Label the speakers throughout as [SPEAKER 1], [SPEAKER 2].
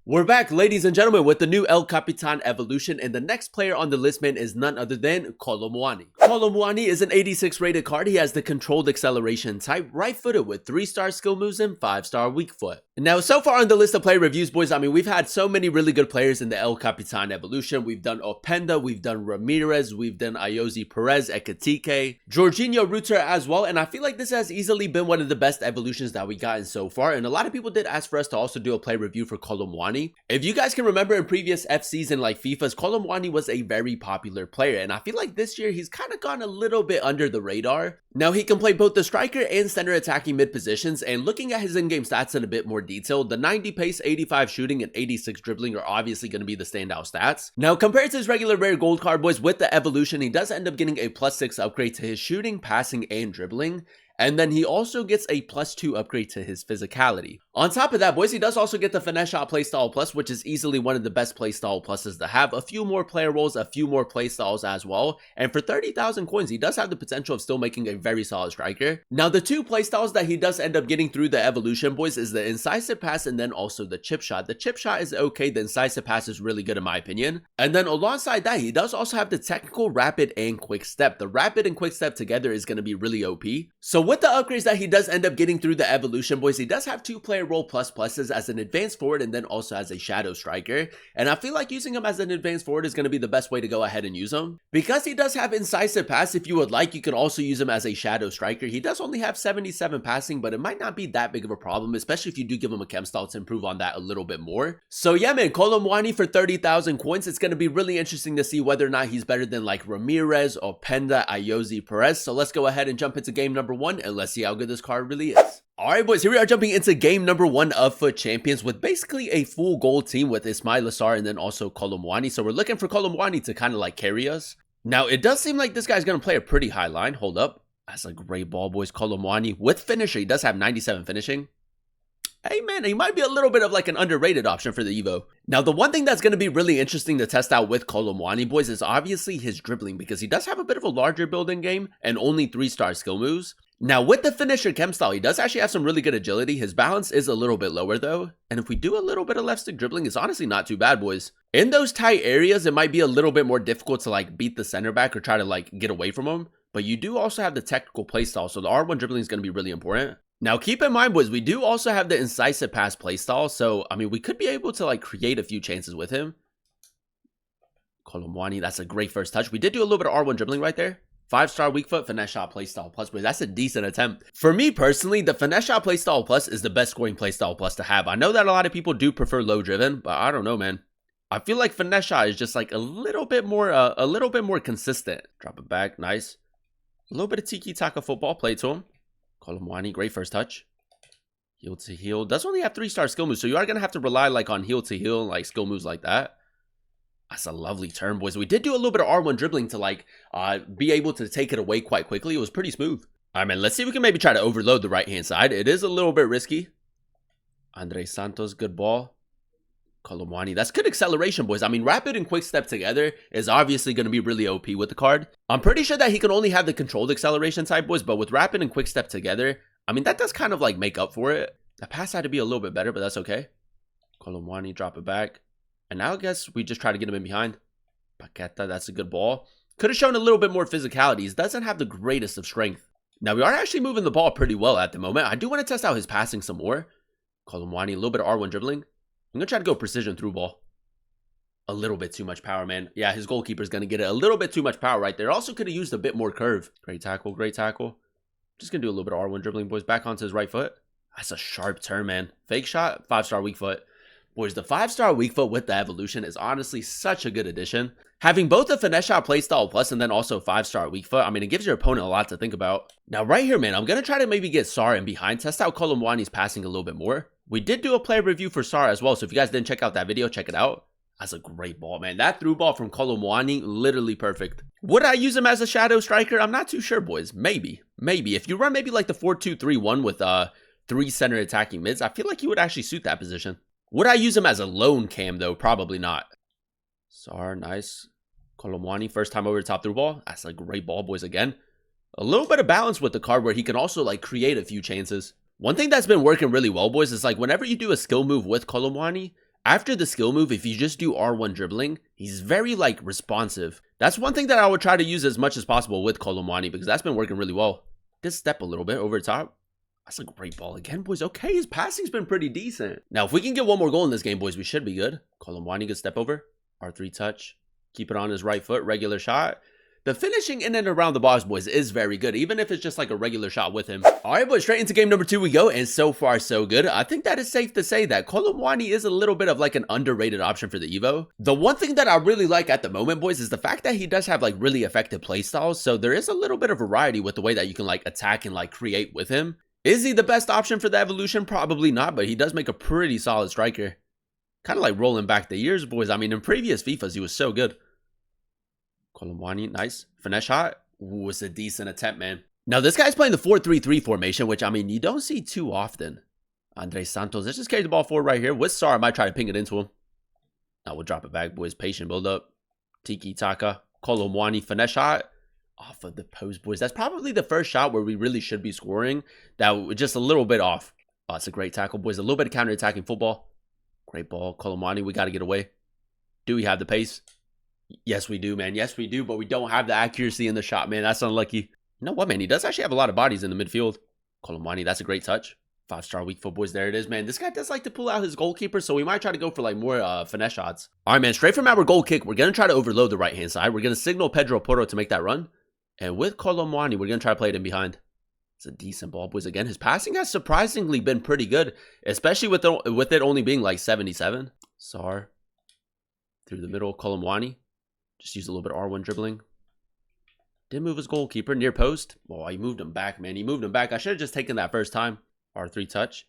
[SPEAKER 1] We're back, ladies and gentlemen, with the new El Capitan Evolution, and the next player on the list, man, is none other than Kolo Muani. Kolo Muani is an 86 rated card. He has the controlled acceleration type, right-footed with 3-star skill moves and 5-star weak foot. Now, so far on the list of player reviews, boys, I mean, we've had so many really good players in the El Capitan Evolution. We've done Openda, we've done Ramirez, we've done Ayoze Perez, Ekatike, Jorginho Rutter as well, and I feel like this has easily been one of the best evolutions that we gotten so far, and a lot of people did ask for us to also do a player review for Kolo Muani. If you guys can remember in previous FCs and like FIFAs, Kolo Muani was a very popular player, and I feel like this year he's kind of gone a little bit under the radar. Now, he can play both the striker and center attacking mid positions, and looking at his in-game stats in a bit more detail, the 90 pace, 85 shooting, and 86 dribbling are obviously going to be the standout stats. Now, compared to his regular rare gold card, boys, with the evolution, he does end up getting a +6 upgrade to his shooting, passing, and dribbling. And then he also gets a +2 upgrade to his physicality. On top of that, boys, he does also get the finesse shot playstyle plus, which is easily one of the best playstyle pluses to have. A few more player roles, a few more playstyles as well. And for 30,000 coins, he does have the potential of still making a very solid striker. Now, the two playstyles that he does end up getting through the evolution, boys, is the incisive pass and then also the chip shot. The chip shot is okay. The incisive pass is really good in my opinion. And then alongside that, he does also have the technical, rapid, and quick step. The rapid and quick step together is going to be really OP. So with the upgrades that he does end up getting through the evolution, boys, he does have 2 player role pluses as an advanced forward and then also as a shadow striker. And I feel like using him as an advanced forward is going to be the best way to go ahead and use him. Because he does have incisive pass, if you would like, you can also use him as a shadow striker. He does only have 77 passing, but it might not be that big of a problem, especially if you do give him a chem style to improve on that a little bit more. So yeah, man, Kolo Muani for 30,000 coins. It's going to be really interesting to see whether or not he's better than like Ramirez, Openda, Ayoze Perez. So let's go ahead and jump into game number 1 and let's see how good this card really is. Alright, boys, here we are jumping into game number 1 of FUT Champions with basically a full gold team with Ismail Assar and then also Kolo Muani. So we're looking for Kolo Muani to kind of like carry us. Now, it does seem like this guy's going to play a pretty high line. Hold up. That's a great ball, boys. Kolo Muani with finisher. He does have 97 finishing. Hey, man, he might be a little bit of like an underrated option for the Evo. Now, the one thing that's going to be really interesting to test out with Kolo Muani, boys, is obviously his dribbling because he does have a bit of a larger build in game and only 3-star skill moves. Now, with the finisher chem style, he does actually have some really good agility. His balance is a little bit lower, though. And if we do a little bit of left stick dribbling, it's honestly not too bad, boys. In those tight areas, it might be a little bit more difficult to, like, beat the center back or try to, like, get away from him. But you do also have the technical playstyle, so the R1 dribbling is going to be really important. Now, keep in mind, boys, we do also have the incisive pass playstyle. So, I mean, we could be able to, like, create a few chances with him. Kolo Muani, that's a great first touch. We did do a little bit of R1 dribbling right there. 5-star weak foot, finesse shot playstyle plus, but that's a decent attempt. For me personally, the finesse shot playstyle plus is the best scoring playstyle plus to have. I know that a lot of people do prefer low driven, but I don't know, man. I feel like finesse shot is just like a little bit more consistent. Drop it back, nice. A little bit of tiki-taka football, play to him. Kolo Muani, great first touch. Heel to heel. Does only have 3-star skill moves, so you are gonna have to rely like on heel to heel, like skill moves like that. That's a lovely turn, boys. We did do a little bit of R1 dribbling to, like, be able to take it away quite quickly. It was pretty smooth. All right, man, let's see if we can maybe try to overload the right-hand side. It is a little bit risky. Andre Santos, good ball. Kolo Muani, that's good acceleration, boys. I mean, rapid and quick step together is obviously going to be really OP with the card. I'm pretty sure that he can only have the controlled acceleration type, boys, but with rapid and quick step together, I mean, that does kind of, like, make up for it. The pass had to be a little bit better, but that's okay. Kolo Muani, drop it back. And now I guess we just try to get him in behind. Paqueta, that's a good ball. Could have shown a little bit more physicality. He doesn't have the greatest of strength. Now, we are actually moving the ball pretty well at the moment. I do want to test out his passing some more. Kolo Muani, a little bit of R1 dribbling. I'm going to try to go precision through ball. A little bit too much power, man. Yeah, his goalkeeper's going to get it. A little bit too much power right there. Also could have used a bit more curve. Great tackle, great tackle. Just going to do a little bit of R1 dribbling, boys. Back onto his right foot. That's a sharp turn, man. Fake shot, 5-star weak foot. Boys, the 5-star weak foot with the evolution is honestly such a good addition. Having both the finesse shot playstyle plus and then also 5-star weak foot, I mean, it gives your opponent a lot to think about. Now, right here, man, I'm going to try to maybe get Sar in behind, test out Kolo Muani's passing a little bit more. We did do a player review for Sar as well, so if you guys didn't check out that video, check it out. That's a great ball, man. That through ball from Kolo Muani, literally perfect. Would I use him as a shadow striker? I'm not too sure, boys. Maybe. If you run maybe like the 4-2-3-1 with 3 center attacking mids, I feel like he would actually suit that position. Would I use him as a lone cam, though? Probably not. Sar, nice. Kolo Muani, first time over the top through ball. That's a great ball, boys, again. A little bit of balance with the card where he can also, like, create a few chances. One thing that's been working really well, boys, is, like, whenever you do a skill move with Kolo Muani, After the skill move, if you just do R1 dribbling, he's very like responsive. That's one thing that I would try to use as much as possible with Kolo Muani because that's been working really well. Just step a little bit over the top. That's a great ball again, boys. Okay, his passing's been pretty decent. Now, if we can get one more goal in this game, boys, we should be good. Kolo Muani, good step over. R3 touch. Keep it on his right foot. Regular shot. The finishing in and around the box, boys, is very good, even if it's just like a regular shot with him. All right, boys, straight into game number 2 we go, and so far, so good. I think that is safe to say that Kolo Muani is a little bit of like an underrated option for the Evo. The one thing that I really like at the moment, boys, is the fact that he does have like really effective play styles, so there is a little bit of variety with the way that you can like attack and like create with him. Is he the best option for the evolution? Probably not, but he does make a pretty solid striker. Kind of like rolling back the years, boys. I mean, in previous FIFAs, he was so good. Kolo Muani, nice. Finesse shot. Ooh, it's a decent attempt, man. Now, this guy's playing the 4-3-3 formation, which, I mean, you don't see too often. Andres Santos, let's just carry the ball forward right here. With Sar, I might try to ping it into him. Now, we'll drop it back, boys. Patient build up. Tiki Taka. Kolo Muani, finesse shot. Off of the post, boys. That's probably the first shot where we really should be scoring. That was just a little bit off. Oh, it's a great tackle, boys. A little bit of counter-attacking football. Great ball. Kolo Muani, we got to get away. Do we have the pace? Yes, we do, man. Yes, we do, but we don't have the accuracy in the shot, man. That's unlucky. You know what, man? He does actually have a lot of bodies in the midfield. Kolo Muani, that's a great touch. 5-star weak foot, boys. There it is, man. This guy does like to pull out his goalkeeper, so we might try to go for like more finesse shots. All right, man. Straight from our goal kick, we're going to try to overload the right-hand side. We're going to signal Pedro Porro to make that run. And with Kolo Muani, we're going to try to play it in behind. It's a decent ball, boys. Again, his passing has surprisingly been pretty good, especially with it only being like 77. Sar. Through the middle, Kolo Muani. Just use a little bit of R1 dribbling. Did move his goalkeeper near post. Oh, he moved him back, man. He moved him back. I should have just taken that first time. R3 touch.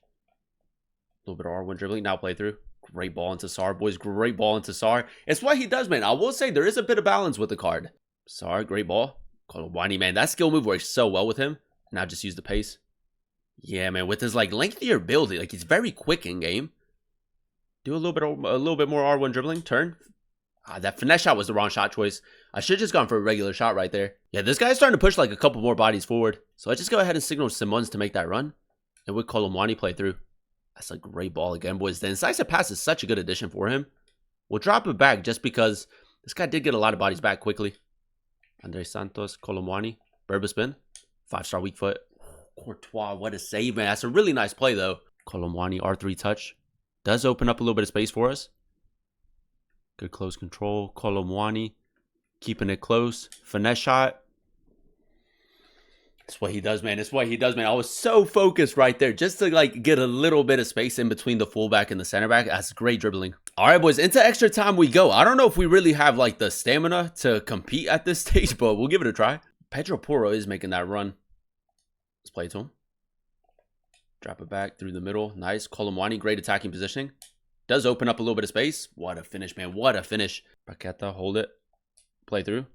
[SPEAKER 1] A little bit of R1 dribbling. Now play through. Great ball into Sar, boys. Great ball into Sar. It's what he does, man. I will say there is a bit of balance with the card. Sar, great ball. Kolo Muani, man. That skill move works so well with him. Now just use the pace. Yeah, man. With his like lengthier build, like he's very quick in game. Do a little bit more R1 dribbling. Turn. That finesse shot was the wrong shot choice. I should have just gone for a regular shot right there. Yeah, this guy's starting to push like a couple more bodies forward. So I just go ahead and signal Simons to make that run. And with Kolo Muani play through. That's a great ball again, boys. The incisive pass is such a good addition for him. We'll drop it back just because this guy did get a lot of bodies back quickly. Andres Santos, Kolo Muani, Berba spin. 5-star weak foot. Courtois, what a save, man. That's a really nice play, though. Kolo Muani, R3 touch. Does open up a little bit of space for us. Good close control. Kolo Muani keeping it close. Finesse shot. That's what he does, man. It's what he does, man. I was so focused right there just to like get a little bit of space in between the fullback and the center back. That's great dribbling. All right, boys, into extra time we go. I don't know if we really have like the stamina to compete at this stage, but we'll give it a try. Pedro Porro is making that run. Let's play it to him. Drop it back through the middle. Nice. Kolo Muani, great attacking positioning. Does open up a little bit of space. What a finish, man. What a finish. Paqueta, hold it. Play through.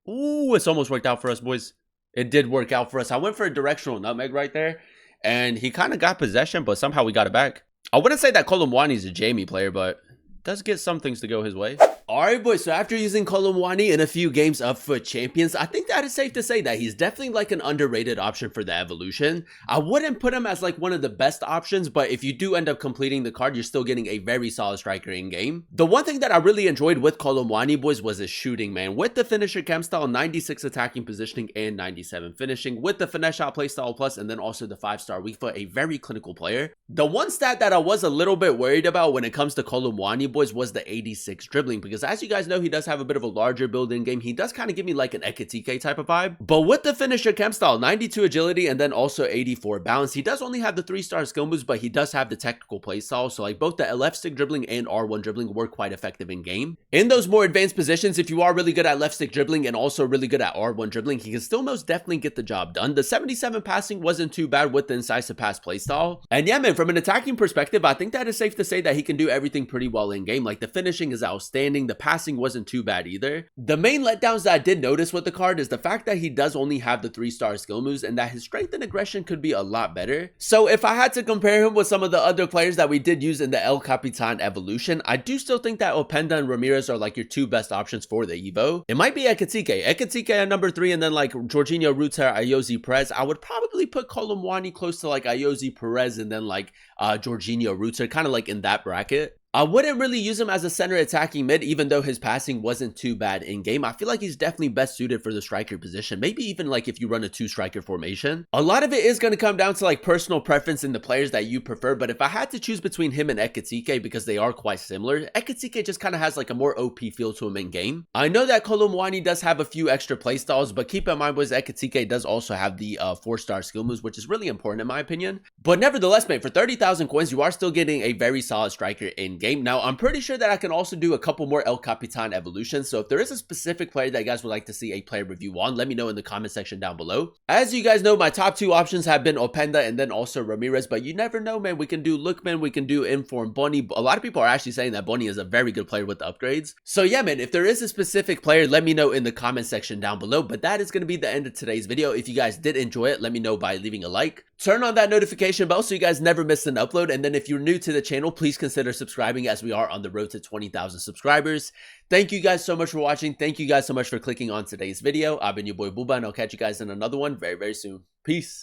[SPEAKER 1] Ooh, it's almost worked out for us, boys. It did work out for us. I went for a directional nutmeg right there. And he kind of got possession, but somehow we got it back. I wouldn't say that Kolo Muani is a Jamie player, but does get some things to go his way. Alright, boys, so after using Kolo Muani in a few games of FUT Champions, I think that is safe to say that he's definitely like an underrated option for the evolution. I wouldn't put him as like one of the best options, but if you do end up completing the card, you're still getting a very solid striker in game. The one thing that I really enjoyed with Kolo Muani, boys, was his shooting, man. With the finisher chem style, 96 attacking positioning and 97 finishing, with the finesse shot play style plus, and then also the 5-star weak foot, a very clinical player. The one stat that I was a little bit worried about when it comes to Kolo Muani, boys, was the 86 dribbling, because as you guys know, he does have a bit of a larger build in game. He does kind of give me like an Ekatike type of vibe. But with the finisher chem style, 92 agility and then also 84 balance, he does only have the 3-star skill moves, but he does have the technical play style. So like both the left stick dribbling and R1 dribbling were quite effective in game. In those more advanced positions, if you are really good at left stick dribbling and also really good at R1 dribbling, he can still most definitely get the job done. The 77 passing wasn't too bad with the incisive pass play style. And yeah, man, from an attacking perspective, I think that is safe to say that he can do everything pretty well in game. Like the finishing is outstanding. shooting, the passing wasn't too bad either. The main letdowns that I did notice with the card is the fact that he does only have the 3-star skill moves and that his strength and aggression could be a lot better. So if I had to compare him with some of the other players that we did use in the El Capitan Evolution, I do still think that Openda and Ramirez are like your two best options for the Evo. It might be Ekatike at number 3, and then like Jorginho, Ruter, Ayoze, Perez. I would probably put Kolo Muani close to like Ayoze, Perez, and then like Jorginho, Ruter, kind of like in that bracket. I wouldn't really use him as a center attacking mid, even though his passing wasn't too bad in game. I feel like he's definitely best suited for the striker position, maybe even like if you run a 2-striker formation. A lot of it is going to come down to like personal preference in the players that you prefer, but if I had to choose between him and Ekatike, because they are quite similar, Ekatike just kind of has like a more OP feel to him in game. I know that Kolo Muani does have a few extra playstyles, but keep in mind, boys, Ekatike does also have the 4-star skill moves, which is really important in my opinion. But nevertheless, mate, for 30,000 coins, you are still getting a very solid striker in game. Now, I'm pretty sure that I can also do a couple more El Capitan evolutions, so if there is a specific player that you guys would like to see a player review on, let me know in the comment section down below. As you guys know, my top 2 options have been Openda and then also Ramirez, but you never know, man. We can do Lookman, we can do Inform Boni. A lot of people are actually saying that Boni is a very good player with the upgrades. So yeah, man, if there is a specific player, let me know in the comment section down below. But that is going to be the end of today's video. If you guys did enjoy it, let me know by leaving a like. Turn on that notification bell so you guys never miss an upload. And then if you're new to the channel, please consider subscribing, as we are on the road to 20,000 subscribers. Thank you guys so much for watching. Thank you guys so much for clicking on today's video. I've been your boy Booba, and I'll catch you guys in another one very, very soon. Peace.